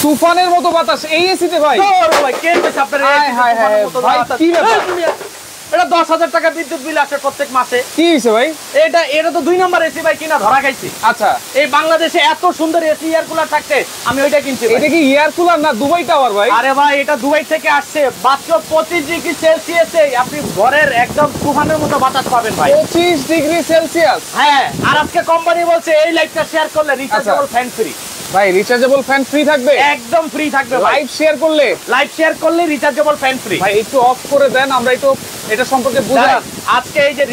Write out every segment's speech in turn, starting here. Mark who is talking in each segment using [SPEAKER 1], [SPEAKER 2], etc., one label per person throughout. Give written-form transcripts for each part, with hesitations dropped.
[SPEAKER 1] তুফানের মতো বাতাস এই এসিতে ভাই।
[SPEAKER 2] ওরে ভাই কে কইছে আপনার এই তুফানের মতো বাতাস?
[SPEAKER 1] কি ব্যাপার?
[SPEAKER 2] এটা 10,000 টাকা বিদ্যুৎ বিল আসে প্রত্যেক মাসে।
[SPEAKER 1] কি হইছে ভাই?
[SPEAKER 2] এটা তো 2 নাম্বার এসি ভাই, কিনা ধরা খাইছি।
[SPEAKER 1] আচ্ছা,
[SPEAKER 2] এই বাংলাদেশে এত সুন্দর এসি এয়ার কুলার থাকতে আমি ওইটা কিনছি।
[SPEAKER 1] এটা কি এয়ার কুলার না দুবাই টাওয়ার ভাই?
[SPEAKER 2] আরে ভাই এটা দুবাই থেকে আসছে, মাত্র 25 ডিগ্রি সেলসিয়াসে আপনি ঘরের একদম তুফানের মতো বাতাস পাবেন ভাই।
[SPEAKER 1] 25 ডিগ্রি সেলসিয়াস?
[SPEAKER 2] হ্যাঁ, আর আজকে কোম্পানি বলছে এই লাইভটা শেয়ার করলে রিচার্জেবল ফ্যান ফ্রি।
[SPEAKER 1] ভাই রিচার্জেবল ফ্যান ফ্রি থাকবে?
[SPEAKER 2] একদম ফ্রি থাকবে।
[SPEAKER 1] লাইভ শেয়ার করলে
[SPEAKER 2] রিচার্জেবল ফ্যান ফ্রি।
[SPEAKER 1] ভাই একটু অফ করে দেন, আমরা একটু এটা সম্পর্কে বুঝাই।
[SPEAKER 2] আজকে এই যে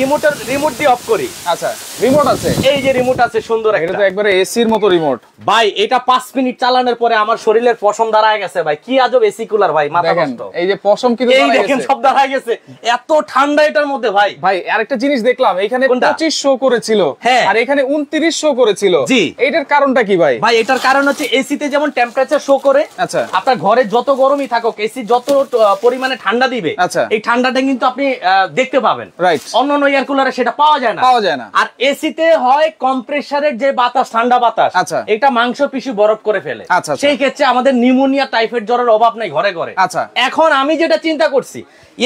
[SPEAKER 2] রিমোট দিয়ে অফ করি।
[SPEAKER 1] আচ্ছা, রিমোট আছে,
[SPEAKER 2] এই যে রিমোট আছে সুন্দর একটা।
[SPEAKER 1] এটা তো একবারে এসির মতো রিমোট
[SPEAKER 2] ভাই। এটা 5 মিনিট চালানোর পরে আমার শরীরের পশম দাঁড়ায় গেছে ভাই। কি আজব এসি কুলার ভাই, মাথা নষ্ট।
[SPEAKER 1] এই যে পশম কিন্তু
[SPEAKER 2] এই দেখেন সব দাঁড়ায় গেছে, এত ঠান্ডা এটার মধ্যে ভাই।
[SPEAKER 1] ভাই আরেকটা জিনিস দেখলাম, এখানে 25 শো করেছিল আর এখানে 29 শো করেছিল।
[SPEAKER 2] জি,
[SPEAKER 1] এটার কারণটা কি ভাই?
[SPEAKER 2] ভাই এটার কারণ হচ্ছে এসিতে যেমন টেম্পারেচার শো করে,
[SPEAKER 1] আচ্ছা,
[SPEAKER 2] আপনার ঘরে যত গরমই থাকুক এসি যত পরিমাণে ঠান্ডা দিবে,
[SPEAKER 1] আচ্ছা,
[SPEAKER 2] এই ঠান্ডাটা কিন্তু আপনি দেখতে পাবেন।
[SPEAKER 1] রাইট।
[SPEAKER 2] অন্যান্য এয়ার কুলারে সেটা পাওয়া যায় না। আর এসিতে হয় কম্প্রেসারের যে বাতাস, ঠান্ডা বাতাস,
[SPEAKER 1] আচ্ছা,
[SPEAKER 2] এটা মাংসপেশি বরফ করে ফেলে।
[SPEAKER 1] আচ্ছা,
[SPEAKER 2] সেই ক্ষেত্রে আমাদের নিউমোনিয়া, টাইফয়েড জ্বরের অভাব নাই ঘরে ঘরে।
[SPEAKER 1] আচ্ছা,
[SPEAKER 2] এখন আমি যেটা চিন্তা করছি,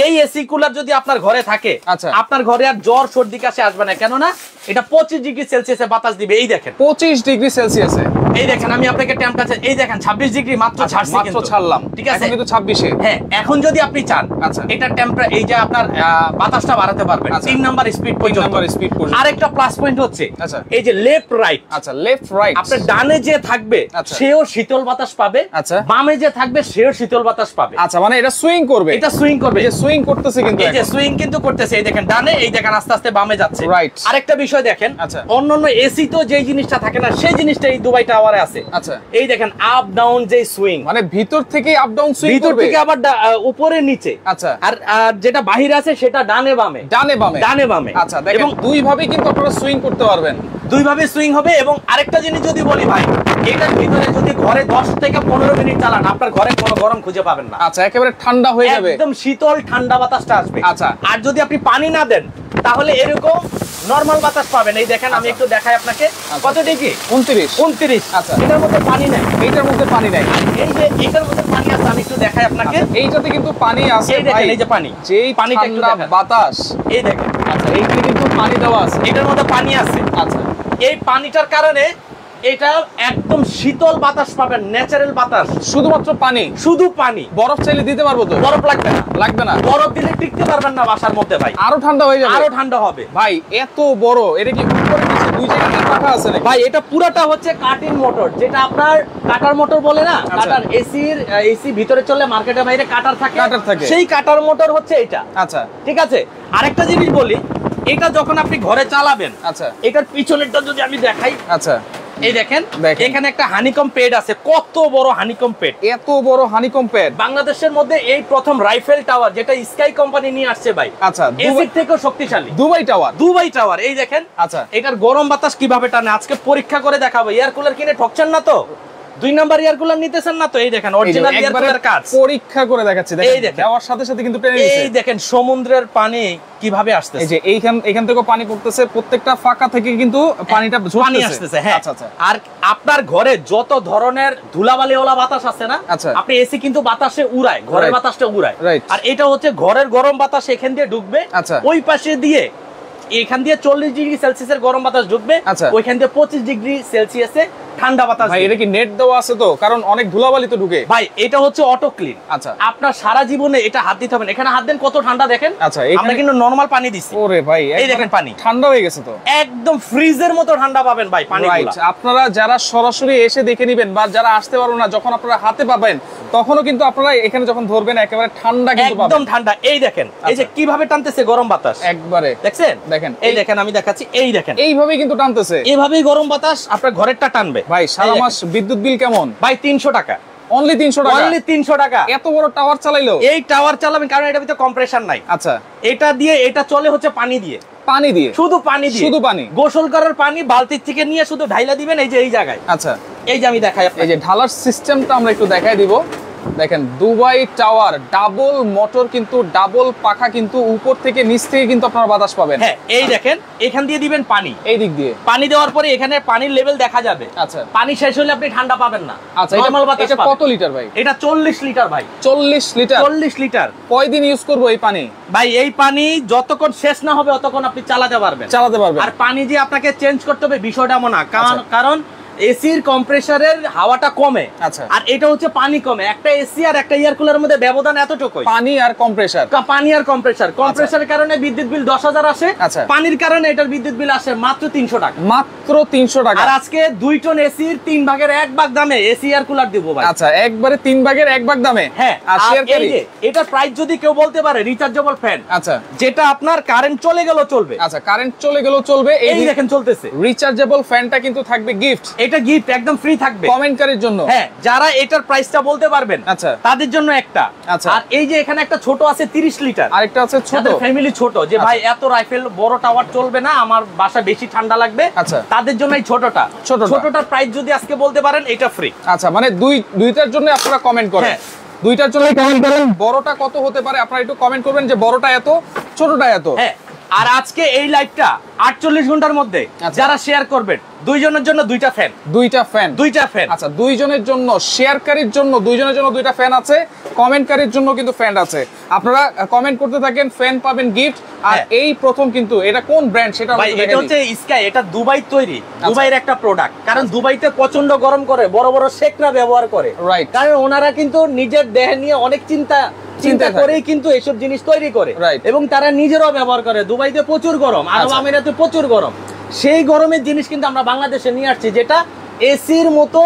[SPEAKER 2] এই এসি কুলার যদি আপনার ঘরে থাকে,
[SPEAKER 1] আচ্ছা,
[SPEAKER 2] আপনার ঘরে আর জ্বর সর্দি কাশি আসবে না। কেননা এটা 25 ডিগ্রি সেলসিয়াসে বাতাস দিবে। এই দেখেন
[SPEAKER 1] 25 ডিগ্রি সেলসিয়াসে।
[SPEAKER 2] এই দেখেন আমি আপনাকে টেম্পারেচার এই দেখেন 26 ডিগ্রি মাত্র ছাড়ছি,
[SPEAKER 1] মাত্র ছাড়লাম,
[SPEAKER 2] ঠিক আছে,
[SPEAKER 1] কিন্তু 26 এ।
[SPEAKER 2] হ্যাঁ, এখন যদি আপনি চান,
[SPEAKER 1] আচ্ছা,
[SPEAKER 2] এটা এই যে আপনার বাতাসটা বাড়াতে পারবেন 3 নাম্বার স্পিড পর্যন্ত। আরেকটা প্লাস পয়েন্ট হচ্ছে,
[SPEAKER 1] আচ্ছা,
[SPEAKER 2] এই যে লেফট রাইট,
[SPEAKER 1] আচ্ছা, লেফট রাইট,
[SPEAKER 2] আপনার ডানে যে থাকবে সেও শীতল বাতাস পাবে,
[SPEAKER 1] আচ্ছা,
[SPEAKER 2] বামে যে থাকবে সেও শীতল বাতাস পাবে।
[SPEAKER 1] আচ্ছা, মানে এটা সুইং করবে,
[SPEAKER 2] এটা সুইং করবে।
[SPEAKER 1] এই যে সুইং করতেছে, কিন্তু
[SPEAKER 2] এই যে সুইং কিন্তু করতেছে। এই দেখেন ডানে, এই দেখেন আস্তে আস্তে বামে যাচ্ছে।
[SPEAKER 1] রাইট।
[SPEAKER 2] আরেকটা বিষয় দেখেন,
[SPEAKER 1] আচ্ছা,
[SPEAKER 2] অন্যান্য এসি তো যেই জিনিসটা থাকে না সেই জিনিসটা এই দুবাই টাওয়ারে আছে।
[SPEAKER 1] আচ্ছা,
[SPEAKER 2] এই দেখেন আপ ডাউন যে সুইং,
[SPEAKER 1] মানে ভিতর থেকে আপ ডাউন সুইং করবে,
[SPEAKER 2] ভিতর থেকে আবার উপরে নিচে।
[SPEAKER 1] আচ্ছা,
[SPEAKER 2] আর যেটা বাহিরে আছে সেটা ডানে বামে,
[SPEAKER 1] ডানে বামে,
[SPEAKER 2] ডানে বামে।
[SPEAKER 1] আচ্ছা, দেখেন দুই ভাবে কিন্তু আপনারা সুইং করতে পারবেন,
[SPEAKER 2] দুই ভাবে সুইং হবে। এবং আরেকটা জিনিস যদি বলি ভাই, এটার ভিতরে যদি ঘরে 10 থেকে 15 মিনিট চালান, আপনার ঘরে কোনো গরম খুঁজে পাবেন না।
[SPEAKER 1] আচ্ছা, একেবারে ঠান্ডা হয়ে যাবে,
[SPEAKER 2] একদম শীতল ঠান্ডা বাতাসটা আসবে।
[SPEAKER 1] আচ্ছা,
[SPEAKER 2] আর যদি আপনি পানি না দেন তাহলে এরকম নরমাল বাতাস পাবেন। এই দেখেন আমি একটু দেখাই আপনাকে, কত ডিগ্রি? 29।
[SPEAKER 1] আচ্ছা,
[SPEAKER 2] এটার মধ্যে পানি নাই,
[SPEAKER 1] এইটার মধ্যে পানি নাই।
[SPEAKER 2] এই যে এটার মধ্যে পানি আছে, আমি একটু দেখাই আপনাকে।
[SPEAKER 1] এইটাতে কিন্তু পানি আছে
[SPEAKER 2] ভাই, এই যে পানি,
[SPEAKER 1] যেই পানিটা একটু বাতাস,
[SPEAKER 2] এই দেখেন।
[SPEAKER 1] আচ্ছা, এইখানে কিন্তু পানি দেওয়া আছে,
[SPEAKER 2] এটার মধ্যে পানি আছে।
[SPEAKER 1] আচ্ছা,
[SPEAKER 2] এই পানিটার কারণে এটা একদম শীতল বাতাস পাবেন, ন্যাচারাল বাতাস।
[SPEAKER 1] শুধুমাত্র পানি,
[SPEAKER 2] শুধু পানি।
[SPEAKER 1] বরফ চাইলে দিতে পারবো তো?
[SPEAKER 2] বরফ লাগবে না,
[SPEAKER 1] লাগবে না।
[SPEAKER 2] বরফ দিলে টিকতে পারবেন না বাসার মধ্যে ভাই,
[SPEAKER 1] আরো ঠান্ডা হয়ে যাবে,
[SPEAKER 2] আরো ঠান্ডা হবে
[SPEAKER 1] ভাই। এত বড়, এটা কি উপরে নিচে দুই জায়গায় রাখা আছে নাকি?
[SPEAKER 2] ভাই এটা পুরাটা হচ্ছে কাটিং মোটর, যেটা আপনার কাটার মোটর বলে না, কাটার এসি ভিতরে চলে, মার্কেটের বাইরে কাটার থাকে, সেই কাটার মোটর হচ্ছে এটা।
[SPEAKER 1] আচ্ছা,
[SPEAKER 2] ঠিক আছে। আরেকটা জিনিস বলি, এটা যখন আপনি ঘরে চালাবেন,
[SPEAKER 1] আচ্ছা,
[SPEAKER 2] এটার পিছনেরটা যদি আমি দেখাই,
[SPEAKER 1] আচ্ছা,
[SPEAKER 2] এই দেখেন এখানে একটা হানিকম প্যাড আছে। কত বড় হানিকম প্যাড,
[SPEAKER 1] এত বড় হানিকম প্যাড
[SPEAKER 2] বাংলাদেশের মধ্যে এই প্রথম রাইফেল টাওয়ার, যেটা স্কাই কোম্পানি নিয়ে আসছে ভাই।
[SPEAKER 1] আচ্ছা,
[SPEAKER 2] এসির থেকেও শক্তিশালী দুবাই টাওয়ার। এই দেখেন,
[SPEAKER 1] আচ্ছা,
[SPEAKER 2] এটার গরম বাতাস কিভাবে টানে আজকে পরীক্ষা করে দেখাবো। এয়ার কুলার কিনে ঠকছেন না তো? 2 নাম্বার এয়ার কুলার নিতেছেন না তো? এই দেখেন অরিজিনাল এয়ার কুলার কাজ
[SPEAKER 1] পরীক্ষা করে দেখাচ্ছি।
[SPEAKER 2] এই দেখেন
[SPEAKER 1] দেওয়ার সাথে সাথে কিন্তু টেনে নিচ্ছে।
[SPEAKER 2] এই দেখেন সমুদ্রের পানি কিভাবে আসতেছে,
[SPEAKER 1] এই যে এখান থেকে পানি পড়তেছে, প্রত্যেকটা ফাঁকা থেকে কিন্তু পানিটা
[SPEAKER 2] পানি আসতেছে। হ্যাঁ, আচ্ছা, আচ্ছা। আর আপনার ঘরে যত ধরনের ধুলাবালিওয়ালা বাতাস আছে না, আপনি এসি কিন্তু বাতাসে উড়ায়, ঘরের বাতাসটা উড়ায়। আর এটা হচ্ছে ঘরের গরম বাতাস এখান দিয়ে ঢুকবে, ওই পাশে দিয়ে এখান দিয়ে 40 ডিগ্রি সেলসিয়াসের গরম বাতাস ঢুকবে, ওইখান দিয়ে 25 ডিগ্রি সেলসিয়াসে ঠান্ডা বাতাস।
[SPEAKER 1] ভাই এটা কি নেট দেওয়া আছে তো? কারণ অনেক ধুলাবালি তো ঢুকে।
[SPEAKER 2] ভাই এটা হচ্ছে অটো ক্লিন। আচ্ছা, আপনার সারা জীবনে এটা হাত দিতে হবে না। এখানে হাত দেন, কত ঠান্ডা দেখেন।
[SPEAKER 1] আচ্ছা,
[SPEAKER 2] আমরা কিন্তু নরমাল পানি দিছি।
[SPEAKER 1] ওরে ভাই,
[SPEAKER 2] এই দেখেন পানি
[SPEAKER 1] ঠান্ডা হয়ে গেছে তো,
[SPEAKER 2] একদম ফ্রিজের মতো ঠান্ডা পাবেন ভাই পানিগুলো।
[SPEAKER 1] আপনারা যারা সরাসরি এসে দেখে নেবেন বা যারা আসতে পারবেন না, যখন আপনারা হাতে পাবেন তখনও কিন্তু আপনারা এখানে যখন ধরবেন একেবারে ঠান্ডা কিন্তু পাবেন, একদম
[SPEAKER 2] ঠান্ডা। এই দেখেন, এই যে কিভাবে টানতেছে গরম বাতাস,
[SPEAKER 1] একবারে
[SPEAKER 2] দেখছেন?
[SPEAKER 1] দেখেন,
[SPEAKER 2] এই দেখেন আমি দেখাচ্ছি, এই দেখেন
[SPEAKER 1] এইভাবেই কিন্তু টানতেছে,
[SPEAKER 2] এইভাবেই গরম বাতাস আপনার ঘরেরটা টানবে।
[SPEAKER 1] ভাই সারা মাস বিদ্যুৎ বিল কেমন?
[SPEAKER 2] ভাই 300 টাকা,
[SPEAKER 1] অনলি 300 টাকা,
[SPEAKER 2] অনলি 300 টাকা।
[SPEAKER 1] এত বড় টাওয়ার চালাইলো?
[SPEAKER 2] এই টাওয়ার চালাবেন কারণ এটার ভিতরে কম্প্রেসার নাই।
[SPEAKER 1] আচ্ছা,
[SPEAKER 2] এটা দিয়ে এটা চলে হচ্ছে পানি দিয়ে,
[SPEAKER 1] পানি দিয়ে,
[SPEAKER 2] শুধু পানি দিয়ে,
[SPEAKER 1] শুধু পানি।
[SPEAKER 2] গোসল করার পানি বালতির থেকে নিয়ে শুধু ঢাইলা দিবেন এই যে এই জায়গায়।
[SPEAKER 1] আচ্ছা,
[SPEAKER 2] এই যে আমি দেখাই আপনাকে,
[SPEAKER 1] এই যে ঢালার সিস্টেমটা আমরা একটু দেখাই দিব। দেখেন দুবাই টাওয়ার ডাবল মোটর, কিন্তু ডাবল পাখা, কিন্তু উপর থেকে নিচ থেকে কিন্তু আপনারা বাতাস পাবেন।
[SPEAKER 2] হ্যাঁ এই দেখেন এখান দিয়ে দিবেন পানি,
[SPEAKER 1] এই দিক দিয়ে
[SPEAKER 2] পানি দেওয়ার পরে এখানে পানির লেভেল দেখা যাবে।
[SPEAKER 1] আচ্ছা
[SPEAKER 2] পানি শেষ হলে আপনি ঠান্ডা পাবেন না।
[SPEAKER 1] আচ্ছা এটা কত লিটার ভাই?
[SPEAKER 2] এটা 40 লিটার ভাই।
[SPEAKER 1] 40 লিটার?
[SPEAKER 2] 40 লিটার।
[SPEAKER 1] কয়দিন ইউজ করব এই পানি
[SPEAKER 2] ভাই? এই পানি যতক্ষণ শেষ না হবে ততক্ষণ আপনি চালাতে পারবেন। আর পানি যে আপনাকে চেঞ্জ করতে হবে বিষয়টা এমন না, কারণ এসির কম্প্রেসারের হাওয়াটা কমে,
[SPEAKER 1] আচ্ছা,
[SPEAKER 2] আর এটা হচ্ছে পানি কমে। একটা এসি আর একটা এয়ার কুলারের মধ্যে ব্যবধান এতটুকুই,
[SPEAKER 1] পানি আর কম্প্রেসার।
[SPEAKER 2] কম্প্রেসারের কারণে বিদ্যুৎ বিল 10,000 আসে, পানির কারণে এটার বিদ্যুৎ বিল আসে মাত্র 300 টাকা।
[SPEAKER 1] মাত্র 300 টাকা।
[SPEAKER 2] আর আজকে 2 টন এসির 3 ভাগের 1 ভাগ দামে এসি এয়ার কুলার দিব ভাই।
[SPEAKER 1] আচ্ছা একবারে 3 ভাগের 1 ভাগ দামে।
[SPEAKER 2] হ্যাঁ, আর এই যে এটা প্রাইস যদি কেউ বলতে পারে রিচার্জেবল ফ্যান,
[SPEAKER 1] আচ্ছা,
[SPEAKER 2] যেটা আপনার কারেন্ট চলে গেল চলবে।
[SPEAKER 1] আচ্ছা কারেন্ট চলে গেল চলবে,
[SPEAKER 2] এই দেখেন চলতেছে।
[SPEAKER 1] রিচার্জেবল ফ্যানটা কিন্তু থাকবে গিফট।
[SPEAKER 2] এটা গিফট একদম ফ্রি থাকবে
[SPEAKER 1] কমেন্টকারীর জন্য।
[SPEAKER 2] হ্যাঁ, যারা এটার প্রাইসটা বলতে পারবেন, আচ্ছা, তাদের জন্য একটা।
[SPEAKER 1] আচ্ছা,
[SPEAKER 2] আর এই যে এখানে একটা ছোট আছে 30 লিটার,
[SPEAKER 1] আরেকটা আছে ছোট,
[SPEAKER 2] ফ্যামিলি ছোট, যে ভাই এত রাইফেল বড় টাওয়ার চলবে না, আমার বাসা বেশি ঠান্ডা লাগবে,
[SPEAKER 1] আচ্ছা,
[SPEAKER 2] তাদের জন্য এই ছোটটার প্রাইস যদি আজকে বলতে পারেন এটা ফ্রি।
[SPEAKER 1] আচ্ছা মানে দুইটার জন্য আপনারা কমেন্ট করেন।
[SPEAKER 2] হ্যাঁ,
[SPEAKER 1] দুইটার জন্য কমেন্ট করেন। বড়টা কত হতে পারে আপনারা একটু কমেন্ট করবেন, যে বড়টা এত, ছোটটা এত।
[SPEAKER 2] হ্যাঁ, আর আজকে এই লাইভটা 48 ঘন্টার মধ্যে যারা শেয়ার করবেন, দুইজনের জন্য দুইটা ফ্যান। আচ্ছা দুইজনের জন্য, শেয়ারকারীর জন্য দুইজনের জন্য দুইটা ফ্যান আছে, কমেন্টকারীর জন্য কিন্তু ফ্যান আছে। আপনারা কমেন্ট করতে থাকেন, ফ্যান পাবেন গিফট। আর এই প্রথম কিন্তু এটা কোন ব্র্যান্ড সেটা এটা হচ্ছে স্কাই, এটা দুবাই তৈরি, দুবাইয়ের একটা প্রোডাক্ট। কারণ দুবাইতে প্রচন্ড গরম করে, বড় বড় শেকরা ব্যবহার করে, রাইট। কারণ ওনারা কিন্তু নিজের দেহ নিয়ে অনেক চিন্তা করেই কিন্তু এইসব জিনিস তৈরি করে, এবং তারা নিজেরাও ব্যবহার করে। দুবাইতে প্রচুর গরম, আরব আমিরাতে প্রচুর গরম। সেই গরমের জিনিস কিন্তু আমরা বাংলাদেশে নিয়ে আসছি, যেটা এসির মতো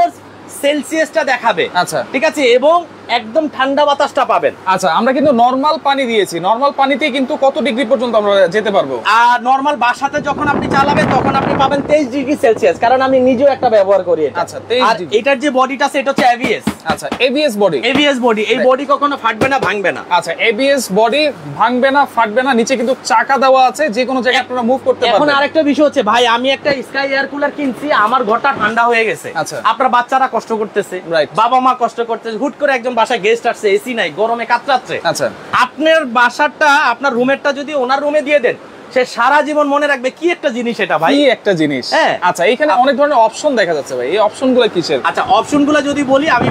[SPEAKER 2] সেলসিয়াসটা দেখাবে। আচ্ছা ঠিক আছে, এবং একদম ঠান্ডা বাতাসটা পাবেন।
[SPEAKER 1] আচ্ছা আমরা কিন্তু নরমাল পানি দিয়েছি, নরমাল পানিতে কিন্তু কত ডিগ্রি পর্যন্ত আমরা যেতে পারবো?
[SPEAKER 2] আর নরমাল বাসাতে যখন আপনি চালাবেন তখন আপনি পাবেন 23 ডিগ্রি সেলসিয়াস, কারণ আমি নিজেও একটা ব্যবহার করি এটা।
[SPEAKER 1] আচ্ছা 23 ডিগ্রি।
[SPEAKER 2] এটার যে বডিটা আছে এটা হচ্ছে এবিএস।
[SPEAKER 1] আচ্ছা এবিএস বডি,
[SPEAKER 2] এই বডি কখনো ফাটবে না, ভাঙবে না।
[SPEAKER 1] আচ্ছা এবিএস বডি, ভাঙবে না, ফাটবে না। নিচে কিন্তু চাকা দেওয়া আছে, যে কোনো জায়গায় আপনারা মুভ করতে পারবেন।
[SPEAKER 2] এখন আরেকটা বিষয় হচ্ছে ভাই, আমি একটা স্কাই এয়ার কুলার কিনছি, আমার ঘরটা ঠান্ডা হয়ে গেছে। আচ্ছা আপনার বাচ্চারা কষ্ট করতেছে, বাবা মা কষ্ট করতেছে, হুট করে একজন বাসায় গেস্ট আসছে, এসি নাই, গরমে কাতরাচ্ছে। আচ্ছা আপনার বাসাটা, আপনার রুমেরটা যদি ওনার রুমে দিয়ে দেন, সে সারা জীবন মনে রাখবে কি একটা জিনিস এটা ভাই, কি একটা জিনিস।
[SPEAKER 1] আচ্ছা এখানে অনেক ধরনের অপশন দেখা যাচ্ছে ভাই, এই অপশনগুলো কিসের?
[SPEAKER 2] আচ্ছা অপশনগুলো যদি বলি, আমি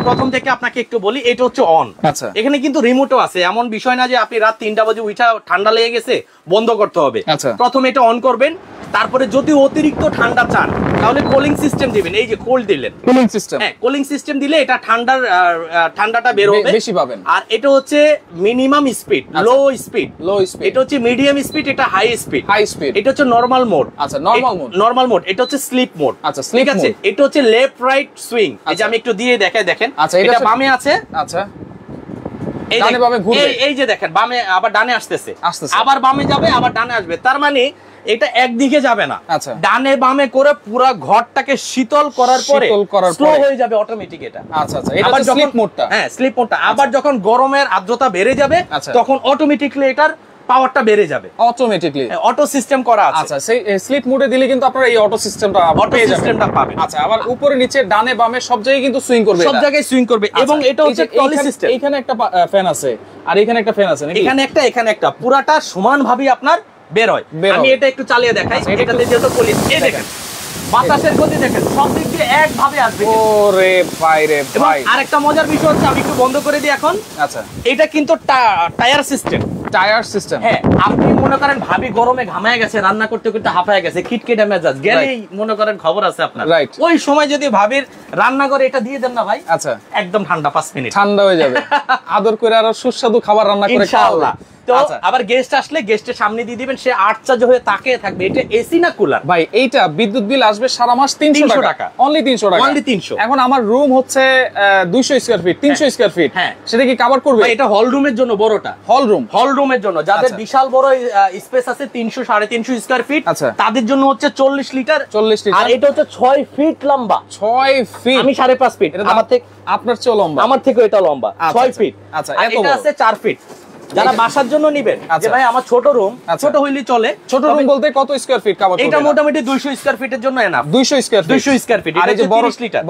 [SPEAKER 2] প্রথম থেকে আপনাকে একটু বলি। এটা হচ্ছে অন। আচ্ছা এখানে কিন্তু রিমোটও আছে, এমন বিষয় না যে আপনি রাত 3টা বাজে উঠা ঠান্ডা লেগে গেছে বন্ধ করতে হবে। আচ্ছা প্রথমে এটা অন করবেন, তারপরে যদি অতিরিক্ত ঠান্ডা চান তাহলে কুলিং সিস্টেম দিবেন। এই যে কোল্ড দিলেন, কুলিং সিস্টেম। হ্যাঁ কুলিং সিস্টেম দিলে এটা ঠান্ডাটা বের হবে, বেশি পাবেন। আর এটা হচ্ছে মিনিমাম স্পিড, লো স্পিড। এটা হচ্ছে মিডিয়াম স্পিড, এটা হাই স্পিড। এটা হচ্ছে নরমাল মোড। আচ্ছা নরমাল মোড। এটা হচ্ছে স্লিপ মোড। আচ্ছা ঠিক আছে। এটা হচ্ছে লেফট রাইট সুইং। এই যে আমি একটু দিয়ে দেখেন, এটা বামে আছে। আচ্ছা এই যে দেখেন বামে, আবার ডানে আসতেছে, আবার বামে যাবে, আবার ডানে আসবে। তার মানে এটা একদিকে যাবে না, ডানে বামে করে পুরো ঘরটাকে শীতল করার পরে স্লো হয়ে যাবে অটোমেটিক এটা। আচ্ছা আচ্ছা এটা হচ্ছে স্লিপ মোডটা। হ্যাঁ স্লিপ মোডটা। আবার যখন গরমের আর্দ্রতা বেড়ে যাবে তখন অটোমেটিকলি এটার পাওয়ারটা বেড়ে যাবে, অটোমেটিকলি অটো সিস্টেম করা আছে। আচ্ছা সেই স্লিপ মোডে দিলে কিন্তু আপনারা এই অটো সিস্টেমটা পাবেন। আচ্ছা আবার উপরে নিচে ডানে বামে সব জায়গায় কিন্তু সুইং করবে, সব জায়গায় সুইং করবে। এবং এটা হচ্ছে টলি সিস্টেম। এখানে একটা ফ্যান আছে, আর এখানে একটা ফ্যান আছে, এখানে একটা পুরাটা সমানভাবে আপনার বের হয়। আমি এটা একটু চালিয়ে দেখাই। এটাতে যেহেতু পলিশ, এই দেখেন বাতাসের গতি দেখেন, সব দিক দিয়ে একভাবে আসবে। ওরে ভাই রে ভাই। আরেকটা মজার বিষয় হচ্ছে, আমি একটু বন্ধ করে দিই এখন। আচ্ছা এটা কিন্তু টায়ার সিস্টেম। হ্যাঁ আপনি মনে করেন ভাবি গরমে ঘামায় গেছে, রান্না করতে করতে হাঁপায় গেছে, খিটখিটে মেজাজ, গেলেই মনে করেন খবর আছে আপনার। ওই সময় যদি ভাবির রান্না করে এটা দিয়ে দেন না ভাই, আচ্ছা একদম ঠান্ডা, 5 মিনিট ঠান্ডা হয়ে যাবে। আদর করে আরো সুস্বাদু খাবার রান্না করে ইনশাআল্লাহ। তো আবার গেস্ট আসলে গেস্টের সামনে দিয়ে দিবেন, সে আটচার্জ হয়ে তাকিয়ে থাকবে। এটা এসি না কুলার ভাই। এইটা বিদ্যুৎ বিল আসবে সারা মাস 300 টাকা, অনলি 300 টাকা, অনলি 300। এখন আমার রুম হচ্ছে 200 স্কয়ার ফিট, 300 স্কয়ার ফিট। হ্যাঁ সেটা কি কভার করবে? এটা হল রুমের জন্য বড়টা, হল রুমের জন্য যাদের বিশাল বড় স্পেস আছে 300 350 স্কয়ার ফিট, তাদের জন্য হচ্ছে 40 লিটার। আর এটা হচ্ছে 6 ফিট লম্বা, 6 ফিট। আমি 5.5 ফিট, আমার থেকে আপনার চেয়ে লম্বা, আমার থেকে এটা লম্বা 6 ফিট। আচ্ছা এটা আছে 4 ফিট। যারা বাসার জন্য নেবেন যে ভাই আমার ছোট রুম, ছোট হইলে চলে।
[SPEAKER 1] ছোট রুম বলতে কত স্কয়ার ফিট কভার করবে?
[SPEAKER 2] এটা মোটামুটি 200 স্কয়ার ফিটের জন্য enough.
[SPEAKER 1] 200 square feet,
[SPEAKER 2] 200 square feet.
[SPEAKER 1] আর এই যে 30 লিটার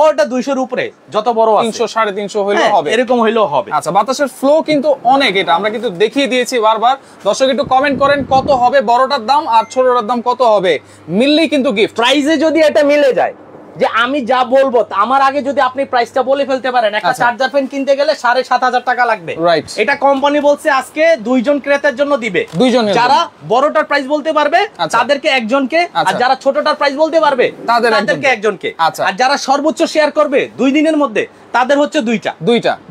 [SPEAKER 1] বড়টা
[SPEAKER 2] 200 এর উপরে, যত বড় আছে
[SPEAKER 1] 300 350 হইলেও হবে,
[SPEAKER 2] এরকম হইলেও হবে।
[SPEAKER 1] আচ্ছা, বাতাসের ফ্লো কিন্তু অনেক, এটা আমরা কিন্তু দেখিয়ে দিয়েছি বারবার। দর্শক একটু কমেন্ট করেন কত হবে বড়টার দাম আর ছোটটার দাম কত হবে, মিললেই কিন্তু গিফট।
[SPEAKER 2] প্রাইসে যদি এটা মিলে যায় যে আমি যা বলবো আমার আগে যদি আপনি প্রাইসটা বলে ফেলতে পারেন, একটা চার্জার ফ্যান কিনতে গেলে 7,500 টাকা লাগবে, রাইট। এটা কোম্পানি বলছে আজকে 2 জন ক্রেতার জন্য দিবে, 2 জন। যারা বড়টার প্রাইস বলতে পারবে তাদেরকে একজনকে, আর যারা ছোটটার প্রাইস বলতে পারবে তাদেরকে একজনকে, আর যারা সর্বোচ্চ শেয়ার করবে 2 দিনের মধ্যে তাদের হচ্ছে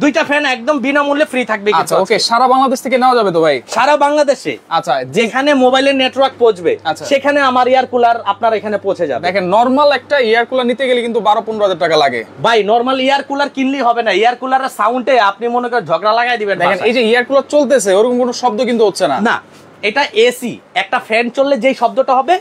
[SPEAKER 2] দুইটা ফ্যান একদম বিনামূল্যে ফ্রি থাকবে।
[SPEAKER 1] আচ্ছা, ওকে, সারা বাংলাদেশ থেকে নেওয়া যাবে তো ভাই?
[SPEAKER 2] সারা বাংলাদেশে, আচ্ছা, যেখানে মোবাইলের নেটওয়ার্ক পৌঁছবে সেখানে আমার এয়ার কুলার আপনার এখানে পৌঁছে যাবে।
[SPEAKER 1] দেখেন, নরমাল একটা এয়ার কুলার নিতে গেলে কিন্তু 12-15 হাজার টাকা লাগে
[SPEAKER 2] ভাই। নরমাল এয়ার কুলার কিনলেই হবে না, এয়ার কুলারের সাউন্ডে আপনি মনে করেন ঝগড়া লাগাই দিবেন।
[SPEAKER 1] দেখেন, এই যে এয়ার কুলার চলতেছে ওরকম কোনো শব্দ কিন্তু হচ্ছে না।
[SPEAKER 2] না, এটা এসি, একটা ফ্যান চললে যেই শব্দটা হবে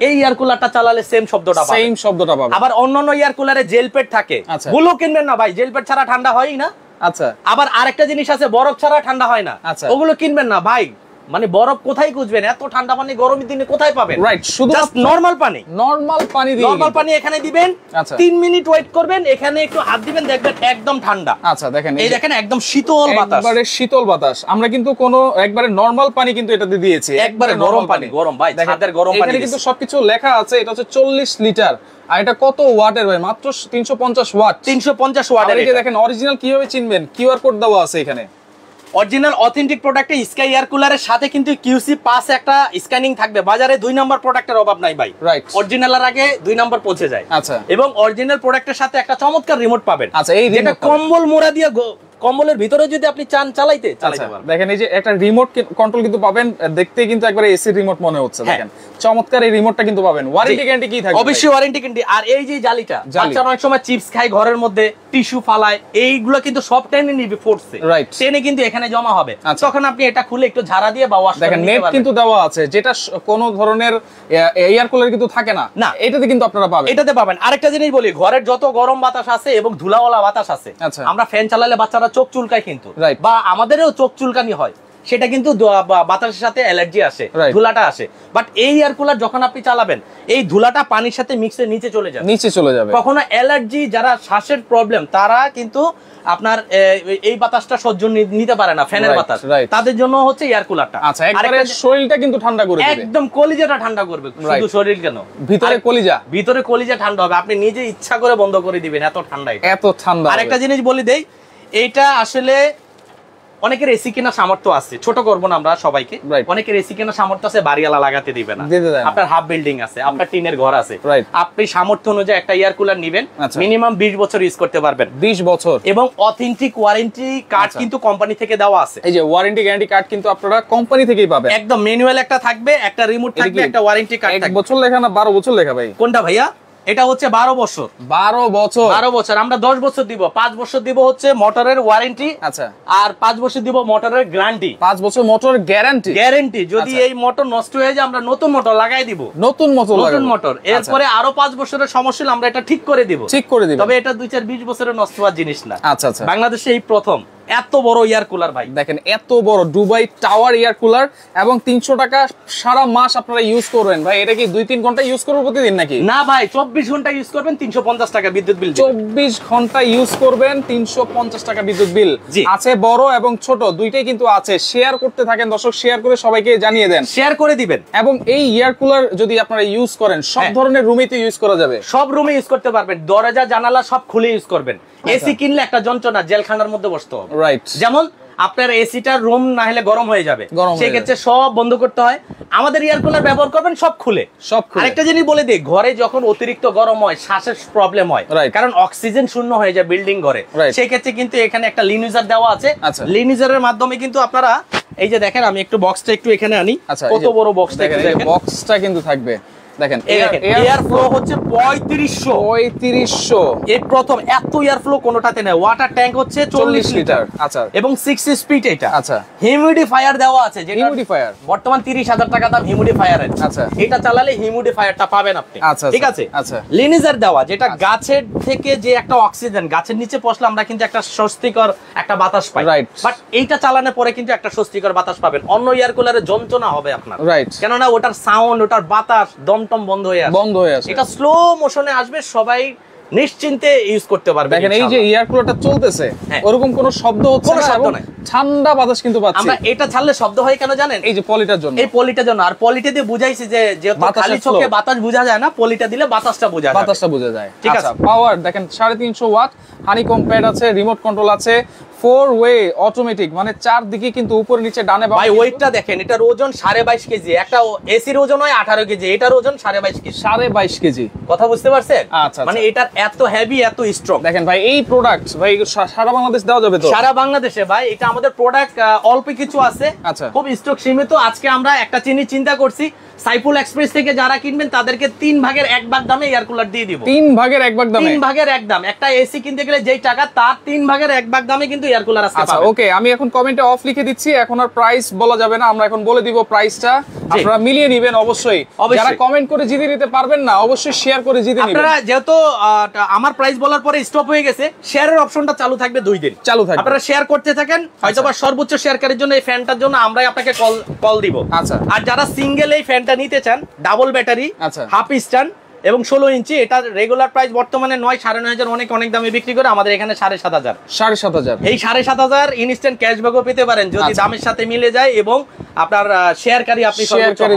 [SPEAKER 2] এই এয়ার কুলারটা চালালে সেম শব্দটা পাবে। আবার অন্যান্য এয়ার কুলারে জেল প্যাড থাকে, গুলো কিনবেন না ভাই, জেল প্যাড ছাড়া ঠান্ডা হয়ই না।
[SPEAKER 1] আচ্ছা,
[SPEAKER 2] আবার আরেকটা জিনিস আছে, বরফ ছাড়া ঠান্ডা হয় না, ওগুলো কিনবেন না ভাই। মানে বরফ কোথায় খুঁজবেন? এত ঠান্ডা পানি গরমের দিনে কোথায় পাবেন?
[SPEAKER 1] রাইট, শুধু
[SPEAKER 2] নরমাল পানি
[SPEAKER 1] দিয়ে
[SPEAKER 2] নরমাল পানি এখানে দিবেন, 3 মিনিট ওয়েট করবেন, এখানে একটু হাত দিবেন, দেখবেন একদম ঠান্ডা।
[SPEAKER 1] আচ্ছা, দেখেন,
[SPEAKER 2] এই দেখেন একদম শীতল বাতাস,
[SPEAKER 1] একবারে শীতল বাতাস। আমরা কিন্তু কোনো একবারে নরমাল পানি কিন্তু এটাতে দিয়েছি,
[SPEAKER 2] একবারে গরম পানি, গরম ভাই, ছাদের গরম পানি।
[SPEAKER 1] এখানে কিন্তু সবকিছু লেখা আছে, এটা হচ্ছে 40 লিটার। আর এটা কত ওয়াটের ভাই? মাত্র 350 ওয়াট।
[SPEAKER 2] 350 ওয়াটের।
[SPEAKER 1] এই যে দেখেন, অরিজিনাল কিভাবে চিনবেন? কিউআর কোড দেওয়া আছে এখানে।
[SPEAKER 2] অরিজিনাল অথেন্টিক প্রোডাক্টে স্কাই এয়ার কুলারের সাথে কিন্তু কিউসি পাস একটা স্ক্যানিং থাকবে। বাজারে 2 নম্বর প্রোডাক্টের অভাব নাই ভাই, রাইট। অরিজিনালের আগে 2 নম্বর পৌঁছে যায়।
[SPEAKER 1] আচ্ছা,
[SPEAKER 2] এবং অরিজিনাল প্রোডাক্টের সাথে একটা চমৎকার রিমোট পাবেন।
[SPEAKER 1] আচ্ছা, এই
[SPEAKER 2] যেটা কম্বল মোড়া দিয়ে, কম্বলের ভিতরে যদি আপনি চান চালাইতে পারবেন।
[SPEAKER 1] দেখেন, এই যে একটা রিমোট কন্ট্রোল কিন্তু পাবেন, দেখতে কিন্তু একবারে এসি রিমোট মনে হচ্ছে। দেখেন, চমৎকার এই রিমোটটা কিন্তু পাবেন। ওয়ারেন্টি গ্যারান্টি কি থাকবে?
[SPEAKER 2] অবশ্যই ওয়ারেন্টি গ্যারান্টি। আর এই যে জালিটা, বাচ্চারা অনেক সময় চিপস খায় ঘরের মধ্যে, টিস্যু ফালায়, এইগুলো কিন্তু সব টেনে নিবে ফোর্সে, রাইট, টেনে কিন্তু এখানে জমা হবে। তখন আপনি এটা খুলে একটু ঝাড়া দিয়ে বা ওয়াশ করে নিতে পারবেন। দেখেন, নেট কিন্তু দেওয়া আছে, যেটা কোন ধরনের এয়ার কুলার কিন্তু থাকে না। না, এটাতে কিন্তু আপনারা পাবেন, এটাতে পাবেন। আরেকটা জিনিস বলি, ঘরের যত গরম বাতাস আছে এবং ধুলাওয়ালা বাতাস আছে, আমরা ফ্যান চালালে বাচ্চারা চোখ চুলকায় কিন্তু, বা আমাদেরও চোখ চুলকানি হয়, সেটা কিন্তু বাতাসের সাথে অ্যালার্জি আসে, ধুলাটা আসে। বাট এই এয়ার কুলার যখন আপনি চালাবেন, এই ধুলাটা পানির সাথে মিক্সে নিচে চলে যাবে। কখনো অ্যালার্জি, যারা শ্বাসের প্রবলেম, তারা কিন্তু আপনার এই বাতাসটা সহ্য নিতে পারে না, ফ্যানের বাতাস, তাদের জন্য হচ্ছে এয়ার কুলারটা।
[SPEAKER 1] আচ্ছা, একবারে শরীরটা কিন্তু ঠান্ডা করে দিবে,
[SPEAKER 2] একদম কলিজাটা ঠান্ডা করবে। শুধু শরীর কেন, ভিতরে কলিজা ঠান্ডা হবে। আপনি নিজে ইচ্ছা করে বন্ধ করে দিবেন, এত ঠান্ডা,
[SPEAKER 1] এত ঠান্ডা।
[SPEAKER 2] আরেকটা জিনিস বলি দেই, এইটা আসলে অনেকের এসি কেনার সামর্থ্য আছে, ছোট করবো না আমরা সবাইকে, অনেকের এসি কেনার সামর্থ্য আছে, বাড়িওয়ালা লাগাতে দিবে না। আপনার হাফ বিল্ডিং আছে, আপনার টিনের ঘর আছে, আপনি সামর্থ্য অনুযায়ী একটা এয়ার কুলার নিবেন, মিনিমাম 20 বছর ইউজ করতে পারবেন।
[SPEAKER 1] 20 বছর।
[SPEAKER 2] এবং অথেন্টিক ওয়ারেন্টি কার্ড কিন্তু কোম্পানি থেকে দেওয়া আছে।
[SPEAKER 1] এই যে ওয়ারেন্টি গ্যারান্টি কার্ড কিন্তু আপনারা কোম্পানি থেকেই পাবেন।
[SPEAKER 2] একদম ম্যানুয়াল একটা থাকবে, একটা রিমোট থাকবে, একটা ওয়ারেন্টি কার্ড থাকবে।
[SPEAKER 1] 1 বছর লেখা না 12 বছর লেখা ভাই?
[SPEAKER 2] কোনটা ভাইয়া? এটা হচ্ছে 12 বছর। 12 বছর। আমরা 10 বছর দিব, 5 বছর দিব হচ্ছে মোটরের ওয়ারেন্টি, আচ্ছা, আর 5 বছর দিব মোটরের গ্যারান্টি।
[SPEAKER 1] 5 বছর মোটর গ্যারান্টি।
[SPEAKER 2] যদি এই মোটর নষ্ট হয়ে যায়, আমরা নতুন মোটর লাগাই দিব, নতুন মোটর। এরপরে আরো 5 বছরের সমস্যা হলে আমরা এটা ঠিক করে দিব। তবে এটা 2-4-20 বছরের নষ্ট হওয়ার জিনিস না। আচ্ছা, বাংলাদেশে এই প্রথম এত বড় এয়ার কুলার ভাই।
[SPEAKER 1] দেখেন, এত বড় দুবাই টাওয়ার এয়ার কুলার, এবং 300 টাকা সারা মাস আপনারা ইউজ করবেন ভাই। এটা কি 2-3 ঘন্টা ইউজ করবেন প্রতিদিন নাকি?
[SPEAKER 2] না ভাই, 24 ঘন্টা ইউজ করবেন, 350 টাকা বিদ্যুৎ বিল।
[SPEAKER 1] 24 ঘন্টা ইউজ করবেন, 350 টাকা বিদ্যুৎ বিল আছে। বড় এবং ছোট দুইটাই কিন্তু আছে। শেয়ার করতে থাকেন দর্শক, শেয়ার করে সবাইকে জানিয়ে দেন,
[SPEAKER 2] শেয়ার করে দিবেন। এবং
[SPEAKER 1] এই এয়ার কুলার যদি আপনারা ইউজ করেন, সব ধরনের রুমেই তো ইউজ করা যাবে,
[SPEAKER 2] সব রুমে ইউজ করতে পারবেন। দরজা জানালা সব খুলে ইউজ করবেন। এসি কিনলে একটা যন্ত্রণা, জেলখানার মধ্যে বসতে হবে, রাইট। যেমন আপনার এসিটার রুম না হলে গরম হয়ে যাবে, সেক্ষেত্রে সব বন্ধ করতে হয়। আমাদের এয়ার কুলার ব্যবহার করবেন সব খুলে। আরেকটা জিনিস বলে দিই, ঘরে যখন অতিরিক্ত গরম হয়, শ্বাসের প্রবলেম হয়, কারণ অক্সিজেন শূন্য হয়ে যায় বিল্ডিং ঘরে, সেক্ষেত্রে কিন্তু এখানে একটা লিনিজার দেওয়া আছে। লিনিজারের মাধ্যমে কিন্তু আপনারা, এই যে দেখেন, আমি একটু বক্সটা একটু এখানে আনি, কত বড় বক্সটা,
[SPEAKER 1] বক্সটা কিন্তু থাকবে। দেখেন
[SPEAKER 2] এয়ার ফ্লো হচ্ছে 3500 এই প্রথম এত এয়ার ফ্লো কোনোটাতে নেই। ওয়াটার ট্যাঙ্ক হচ্ছে 40 লিটার।
[SPEAKER 1] আচ্ছা,
[SPEAKER 2] এবং 6 স্পিড এটা।
[SPEAKER 1] আচ্ছা,
[SPEAKER 2] হিউমিডিফায়ার দেওয়া আছে, যেটা
[SPEAKER 1] হিউমিডিফায়ার
[SPEAKER 2] বর্তমান 30,000 টাকা দাম হিউমিডিফায়ারের।
[SPEAKER 1] আচ্ছা,
[SPEAKER 2] এটা চালালে হিউমিডিফায়ারটা পাবেন আপনি।
[SPEAKER 1] আচ্ছা,
[SPEAKER 2] ঠিক আছে।
[SPEAKER 1] আচ্ছা,
[SPEAKER 2] লিনিজার দেওয়া, যেটা গাছের থেকে যে একটা অক্সিজেন, গাছের নিচে বসলে আমরা কিন্তু একটা স্বস্তিকর একটা বাতাস পাই,
[SPEAKER 1] রাইট।
[SPEAKER 2] বাট এইটা চালানোর পরে কিন্তু একটা স্বস্তিকর বাতাস পাবেন। অন্য এয়ার কুলারে যন্ত্রণা হবে আপনার,
[SPEAKER 1] রাইট,
[SPEAKER 2] কেননা ওটার সাউন্ড, ওটার বাতাস দমটম বন্ধ হয়ে আসে। এটা স্লো মোশনে আসবে, সবাই নিশ্চিন্তে ইউজ করতে পারবে।
[SPEAKER 1] দেখেন এই যে এয়ার কুলারটা চলতেছে, ওরকম কোনো শব্দ হচ্ছে না এবং ঠান্ডা বাতাস কিন্তু পাচ্ছি।
[SPEAKER 2] আমরা এটা ছাড়লে শব্দ হয় কেন জানেন?
[SPEAKER 1] এই যে পলিটার জন্য,
[SPEAKER 2] এই পলিটার জন্য। আর পলিটা দিয়ে বুঝাইছি যে যেহেতু খালি চোখে বাতাস বোঝা যায় না, পলিটা দিলে বাতাসটা বোঝা যায়। ঠিক আছে।
[SPEAKER 1] পাওয়ার দেখেন 350 ওয়াট, হানিকম প্যাড আছে, রিমোট কন্ট্রোল আছে, 4 ওয়ে অটোমেটিক, মানে চারদিকে কিন্তু উপরে নিচে ডানে বামে।
[SPEAKER 2] ভাই ওয়েটটা দেখেন, এটার ওজন 22.5 কেজি। একটা এসির ওজন হয় 18 কেজি, এটার ওজন 22.5 কেজি।
[SPEAKER 1] 22.5 কেজি,
[SPEAKER 2] কথা বুঝতে পারছেন?
[SPEAKER 1] আচ্ছা,
[SPEAKER 2] মানে এটার এত হেভি, এত স্ট্রং।
[SPEAKER 1] দেখেন ভাই এই প্রোডাক্ট ভাই সারা বাংলাদেশ দেওয়া যাবে তো?
[SPEAKER 2] সারা বাংলাদেশে ভাই। এটা আমাদের প্রোডাক্ট অল্প কিছু আছে,
[SPEAKER 1] আচ্ছা,
[SPEAKER 2] খুব স্টক সীমিত। আজকে আমরা একটা চিন্তা করছি, সাইফুল এক্সপ্রেস থেকে যারা কিনবেন তাদেরকে 3 ভাগের 1 ভাগ দামে এয়ার কুলার দিয়ে দিব।
[SPEAKER 1] 3 ভাগের 1 ভাগ দামে? 3
[SPEAKER 2] ভাগের 1 দাম। একটা এসি কিনতে গেলে যেই টাকা, তার 3 ভাগের 1 ভাগ দামে কিন্তু এয়ার কুলার আসছে।
[SPEAKER 1] আচ্ছা, ওকে, আমি এখন কমেন্টে অফ লিখে দিচ্ছি, এখন আর প্রাইস বলা যাবে না, আমরা এখন বলে দিব প্রাইসটা, আপনারা মিলিয়ে নেবেন। অবশ্যই যারা কমেন্ট করে জিতে নিতে পারবেন না, অবশ্যই শেয়ার করে জিতে নেবেন।
[SPEAKER 2] আপনারা যেহেতু আমার প্রাইস বলার পরে স্টপ হয়ে গেছে, শেয়ারের অপশনটা চালু থাকবে 2 দিন চালু থাকবে। আপনারা শেয়ার করতে থাকেন, হয়তোবা সর্বোচ্চ শেয়ারকারীর জন্য এই ফ্যানটার জন্য আমরাই আপনাকে কল দিব।
[SPEAKER 1] আচ্ছা,
[SPEAKER 2] আর যারা সিঙ্গেল এই ফ্যানটা নিতে চান, ডাবল ব্যাটারি, হাফ স্ট্যান্ড এবং 16 ইঞ্চি, এটা রেগুলার প্রাইস বর্তমানে 9,500 অনেক দামে বিক্রি করে, আমাদের এখানে 7,500। এই 7,500 ইনস্ট্যান্ট ক্যাশব্যাকও পেতে পারেন যদি দামের সাথে মিলে যায় এবং আপনার শেয়ারকারী আপনি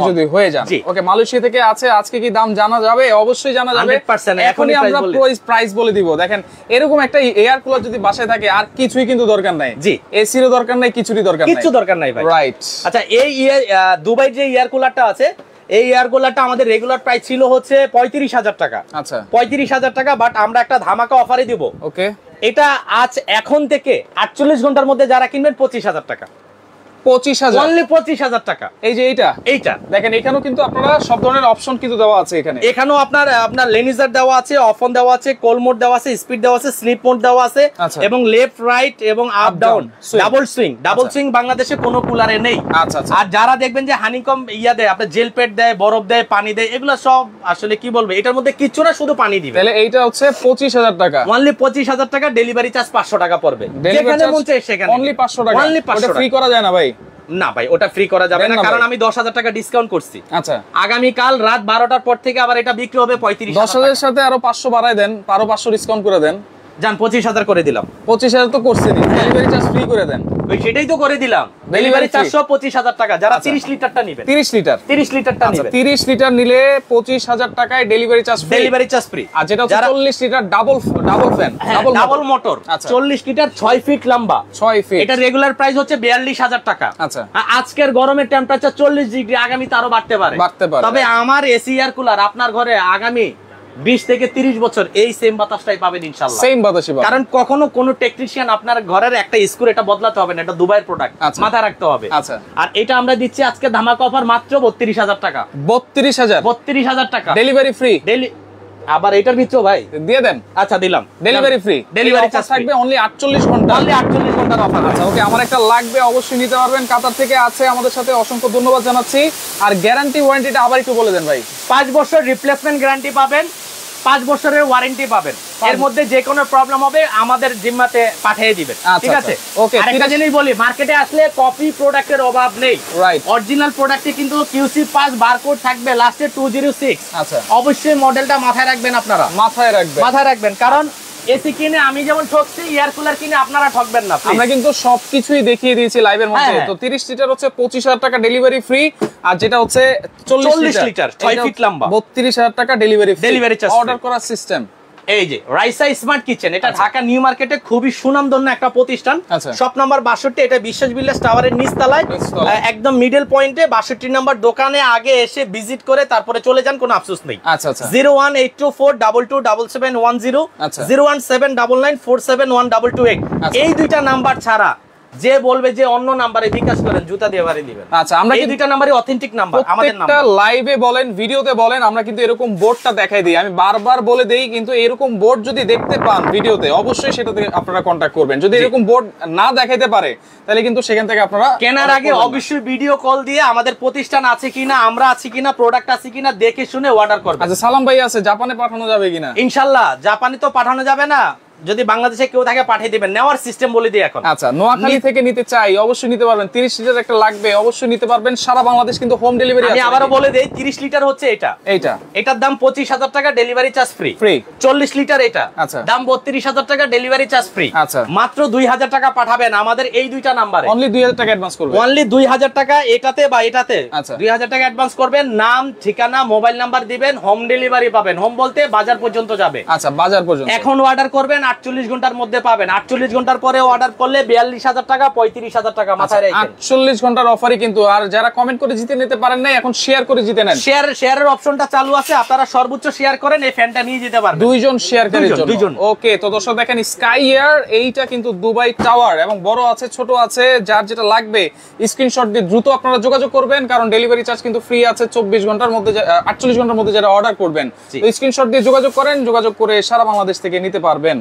[SPEAKER 1] যদি হয়ে যান। ওকে, মালয়েশিয়া থেকে আছে, আজকে কি দাম জানা যাবে? অবশ্যই জানা যাবে,
[SPEAKER 2] 100%।
[SPEAKER 1] এখনই আমরা প্রাইস বলে দিব। দেখেন এরকম একটা এয়ার কুলার যদি বাসায় থাকে, আর কিছুই কিন্তু দরকার নাই। জি, এসিরও দরকার নাই, কিছুরই দরকার নাই,
[SPEAKER 2] কিছু দরকার নাই ভাই।
[SPEAKER 1] রাইট।
[SPEAKER 2] আচ্ছা, এই দুবাই যে এয়ার কুলারটা আছে, এই এয়ার কুলারটা আমাদের রেগুলার প্রাইস ছিল হচ্ছে 35,000 টাকা। আচ্ছা, 35,000 টাকা, বাট আমরা একটা ধামাকা অফারে দিব। ওকে, এটা এখন থেকে 48 ঘন্টার মধ্যে যারা কিনবেন 25,000 টাকা। 25,000, অনলি 25,000 টাকা। এই যে এইটা দেখেন, এখানেও কিন্তু আপনারা সব ধরনের অপশন কিন্তু দেওয়া আছে। এখানেও আপনার লেনিজার দেওয়া আছে, অফ অন দেওয়া আছে, কোল মোড দেওয়া আছে, স্পিড দেওয়া আছে, স্লিপ মোড দেওয়া আছে, এবং লেফট রাইট এবং আপ ডাউন, ডাবল সুইং বাংলাদেশে কোনো কুলারে নেই। আচ্ছা, আর যারা দেখবেন যে হানিকম দেয়, আপনার জেল প্যাড দেয়, বরফ দেয়, পানি দেয়, এগুলো সব আসলে কি বলবো, এটার মধ্যে কিচ্ছু না, শুধু পানি দিবে। তাহলে এইটা হচ্ছে 25,000 টাকা, অনলি 25,000 টাকা। ডেলিভারি চার্জ 500 টাকা পড়বে, যেখানে মন চাই সেখানে। অনলি 500 টাকা, অনলি 500 টাকা। ফ্রি করা যায় না ভাই? না ভাই, ওটা ফ্রি করা যাবে না, কারণ আমি 10,000 টাকা ডিসকাউন্ট করছি। আচ্ছা, আগামী কাল রাত 12টার পর থেকে আবার এটা বিক্রি হবে 35,000। 10,000 সাথে আরো 500 বাড়ায় দেন, আরো 500 ডিসকাউন্ট করে দেন। যান, 25,000 করে দিলাম। 25,000 তো করছেনই, ডেলিভারি চার্জ ফ্রি করে দেন। ওই সেটাই তো করে দিলাম, ডেলিভারি 425,000 টাকা। যারা 30 লিটারটা নেবে, 30 লিটারটা নেবে, 30 লিটার নিলে 25,000 টাকায় ডেলিভারি চার্জ ফ্রি। আর যেটা 40 litre double fan, double motor, 40 litre 6 feet লম্বা, 6 ফিট, এটা রেগুলার প্রাইস হচ্ছে 42,000 টাকা। আচ্ছা, আজকের গরমের টেম্পারেচার 40 ডিগ্রি, আগামীতে আরো বাড়তে পারে। তবে আমার এসি এয়ার কুলার আপনার ঘরে আগামী 20 থেকে 30 বছর এই সেম বাতাসটাই পাবেন ইনশাআল্লাহ, সেম বাতাসই পাবেন। কারণ কখনো কোনো টেকনিশিয়ান আপনার ঘরের একটা স্ক্রু এটা বদলাতে হবে না, এটা দুবাইয়ের প্রোডাক্ট, মাথায় রাখতে হবে। আচ্ছা, আর এটা আমরা দিচ্ছি আজকে ধামাকা অফার মাত্র 32,000 টাকা। 32,000 টাকা, ডেলিভারি ফ্রি। আবার এটার ভিতরে ভাই দিয়ে দেন। আচ্ছা, দিলাম, ডেলিভারি ফ্রি। ডেলিভারি চার্জ থাকবে অনলি 48 ঘন্টা, অনলি 48 ঘন্টার অফার। আচ্ছা, ওকে, আমার একটা লাগবে, অবশ্যই নিতে পারবেন। কাতার থেকে আছে আমাদের সাথে, অসংখ্য ধন্যবাদ জানাচ্ছি। আর গ্যারান্টি ওয়ারেন্টিটা আবার একটু বলে দেন ভাই। 5 বছর রিপ্লেসমেন্ট গ্যারান্টি পাবেন, 5 বছরের ওয়ারেন্টি পাবেন। এর মধ্যে যে কোনো প্রবলেম হবে আমাদের জিম্মাতে পাঠিয়ে দিবেন, ঠিক আছে? ওকে, আরেকটা জিনিস বলি, মার্কেটে আসলে কপি প্রোডাক্টের অভাব নেই, রাইট? অরিজিনাল প্রোডাক্টে কিন্তু QC পাস বারকোড থাকবে লাস্টে 206। আচ্ছা, অবশ্যই মডেলটা মাথায় রাখবেন, আপনারা মাথায় রাখবেন, কারণ এসি কিনে আমি যেমন ঠকছি, এয়ার কুলার কিনে আপনারা ঠকবেন না। আমরা কিন্তু সবকিছুই দেখিয়ে দিয়েছি লাইভের মধ্যে। তো 30 লিটার হচ্ছে 25,000 টাকা ডেলিভারি ফ্রি, আর যেটা হচ্ছে 40 লিটার 6 ফিট লম্বা 32,000 টাকা ডেলিভারি চার্জ। অর্ডার করার সিস্টেম এই যে রাইসা স্মার্ট কিচেন, এটা ঢাকা নিউ মার্কেটে খুবই সুনামধন্য একটা প্রতিষ্ঠান। শপ নাম্বার 62, এটা বিশ্বাস বিল্ডার্স টাওয়ারের নিচতলায়, একদম মিডল পয়েন্টে 62 নাম্বার দোকানে আগে এসে ভিজিট করে তারপরে চলে যান, কোনো আফসোস নেই। আচ্ছা, 01824227710, 01799471228। এই দুইটা নাম্বার ছাড়া যে বলবে যে অন্য নাম্বারে বিকাশ করেন, জুতা দিয়ে বাড়ি দিবেন।
[SPEAKER 1] আচ্ছা, আমরা
[SPEAKER 2] এই দুইটা নাম্বারই অথেন্টিক নাম্বার, আমাদের নাম্বার।
[SPEAKER 1] প্রত্যেকটা লাইভে বলেন, ভিডিওতে বলেন, আমরা কিন্তু এরকম বোর্ডটা দেখাই দিই, আমি বারবার বলে দেই, কিন্তু এরকম বোর্ড যদি দেখতে পান ভিডিওতে অবশ্যই সেটাতে আপনারা কন্টাক্ট করবেন। যদি এরকম বোর্ড না দেখাইতে পারে তাহলে কিন্তু সেখান থেকে আপনারা
[SPEAKER 2] কেনার আগে অবশ্যই ভিডিও কল দিয়ে আমাদের প্রতিষ্ঠান আছে কিনা, আমরা আছি কিনা, প্রোডাক্ট আছে কিনা দেখে শুনে অর্ডার করবেন।
[SPEAKER 1] আচ্ছা, সালাম ভাই আছে, জাপানে পাঠানো যাবে কিনা?
[SPEAKER 2] ইনশাআল্লাহ জাপানে তো পাঠানো যাবে না, যদি বাংলাদেশে কেউ থাকে পাঠিয়ে দিবেন। নেওয়ার সিস্টেম বলে দিই এখন।
[SPEAKER 1] আচ্ছা, নোয়াখালী থেকে নিতে চাই অবশ্যই নিতে পারবেন। 30 লিটার একটা লাগবে, অবশ্যই নিতে পারবেন। সারা বাংলাদেশ কিন্তু হোম ডেলিভারি আছে।
[SPEAKER 2] আমি আবারও বলে দেই, 30 লিটার হচ্ছে এটার দাম 25,000 টাকা, ডেলিভারি চার্জ ফ্রি। 40 লিটার এটা দাম 32,000 টাকা, ডেলিভারি চার্জ ফ্রি।
[SPEAKER 1] আচ্ছা,
[SPEAKER 2] মাত্র 2,000 টাকা পাঠাবেন আমাদের এই দুইটা নাম্বারে।
[SPEAKER 1] অনলি 2,000 টাকা অ্যাডভান্স করবেন।
[SPEAKER 2] অনলি 2,000 টাকা এটাতে বা এটাতে 2,000 টাকা অ্যাডভান্স করবেন। নাম, ঠিকানা, মোবাইল নাম্বার দিবেন, হোম ডেলিভারি পাবেন। হোম বলতে বাজার পর্যন্ত যাবে।
[SPEAKER 1] আচ্ছা, বাজার পর্যন্ত।
[SPEAKER 2] এখন অর্ডার করবেন 48 ঘন্টার মধ্যে পাবেন। 48 ঘন্টার পরে অর্ডার করলে 42,000 টাকা, 35,000 টাকা মাথায় রাখবেন।
[SPEAKER 1] 48 ঘন্টার অফারই কিন্তু। আর যারা কমেন্ট করে জিতে নিতে পারেন না, এখন শেয়ার করে জিতে নেন।
[SPEAKER 2] শেয়ারের অপশনটা চালু আছে, আপনারা সর্বোচ্চ শেয়ার করেন, এই ফ্যানটা নিয়ে যেতে পারবেন।
[SPEAKER 1] দুইজন শেয়ার করার জন্য। ওকে, তো দর্শক দেখেন স্কাই এয়ার, এইটা কিন্তু দুবাই টাওয়ার, এবং বড় আছে ছোট আছে, যার যেটা লাগবে স্ক্রিনশট দিয়ে দ্রুত আপনারা যোগাযোগ করবেন, কারণ ডেলিভারি চার্জ কিন্তু ফ্রি আছে 24 ঘন্টার মধ্যে, 48 ঘন্টার মধ্যে যারা অর্ডার করবেন। তো স্ক্রিনশট দিয়ে যোগাযোগ করেন, যোগাযোগ করে সারা বাংলাদেশ থেকে নিতে পারবেন।